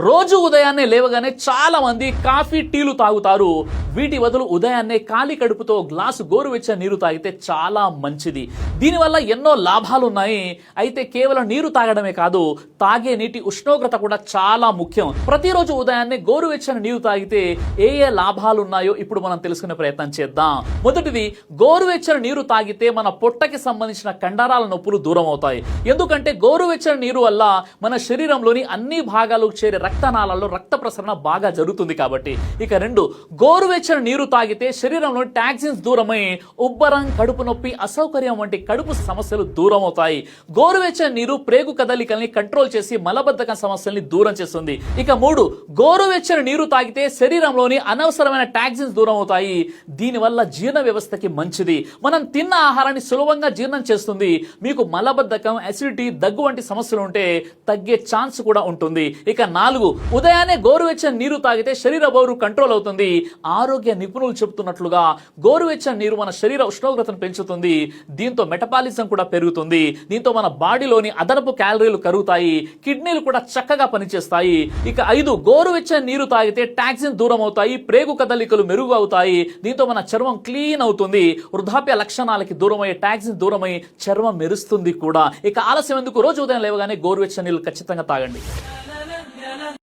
రోజు ఉదయాన్నే లేవగానే చాలా మంది కాఫీ టీలు తాగుతారు. వీటి బదులు ఉదయాన్నే ఖాళీ కడుపుతో గ్లాసు గోరువెచ్చని నీరు తాగితే చాలా మంచిది. దీనివల్ల ఎన్నో లాభాలు ఉన్నాయి. అయితే కేవలం నీరు తాగడమే కాదు, తాగే నీటి ఉష్ణోగ్రత కూడా చాలా ముఖ్యం. ప్రతిరోజు ఉదయాన్నే గోరువెచ్చని నీరు తాగితే ఏ ఏ లాభాలు ఉన్నాయో ఇప్పుడు మనం తెలుసుకునే ప్రయత్నం చేద్దాం. మొదటిది, గోరువెచ్చని నీరు తాగితే మన పొట్టకి సంబంధించిన కండరాల నొప్పులు దూరం అవుతాయి. ఎందుకంటే గోరువెచ్చని నీరు వల్ల మన శరీరంలోని అన్ని భాగాలకు చేరే రక్తనాళాల్లో రక్త ప్రసరణ బాగా జరుగుతుంది కాబట్టి. ఇక రెండు, గోరువెచ్చని నీరు తాగితే శరీరంలో టాక్సిన్స్ దూరమై ఉబ్బరం, కడుపు నొప్పి, అసౌకర్యం వంటి కడుపు సమస్యలు దూరం అవుతాయి. గోరువెచ్చని నీరు ప్రేగు కదలికల్ని కంట్రోల్ చేసి మలబద్ధకం సమస్యల్ని దూరం చేస్తుంది. ఇక మూడు, గోరువెచ్చని నీరు తాగితే శరీరంలోని అనవసరమైన టాక్సిన్స్ దూరం అవుతాయి. దీనివల్ల జీర్ణ వ్యవస్థకి మంచిది. మనం తిన్న ఆహారాన్ని సులభంగా జీర్ణం చేస్తుంది. మీకు మలబద్ధకం, అసిడిటీ, దగ్గు వంటి సమస్యలు ఉంటే తగ్గే ఛాన్స్ కూడా ఉంటుంది. ఇక నాలుగు, ఉదయాన్నే గోరువెచ్చని నీరు తాగితే శరీర బరువు కంట్రోల్ అవుతుంది. ఆరోగ్య నిపుణులు చెబుతున్నట్లుగా గోరువెచ్చని నీరు మన శరీర ఉష్ణోగ్రతను పెంచుతుంది. దీంతో మెటబాలిజం కూడా పెరుగుతుంది. దీంతో మన బాడీలోని అదనపు క్యాలరీలు కరుగుతాయి. కిడ్నీలు కూడా చక్కగా పనిచేస్తాయి. ఇక ఐదు, గోరువెచ్చని నీరు తాగితే టాక్సిన్ దూరం అవుతాయి, ప్రేగు కదలికలు మెరుగు అవుతాయి. దీంతో మన చర్మం క్లీన్ అవుతుంది. వృద్ధాప్య లక్షణాలకి దూరమయ్యే టాక్సిన్ దూరమై చర్మం మెరుస్తుంది కూడా. ఇక ఆలస్యం ఎందుకు, రోజు ఉదయం లేవగానే గోరువెచ్చని నీళ్ళు ఖచ్చితంగా తాగండి.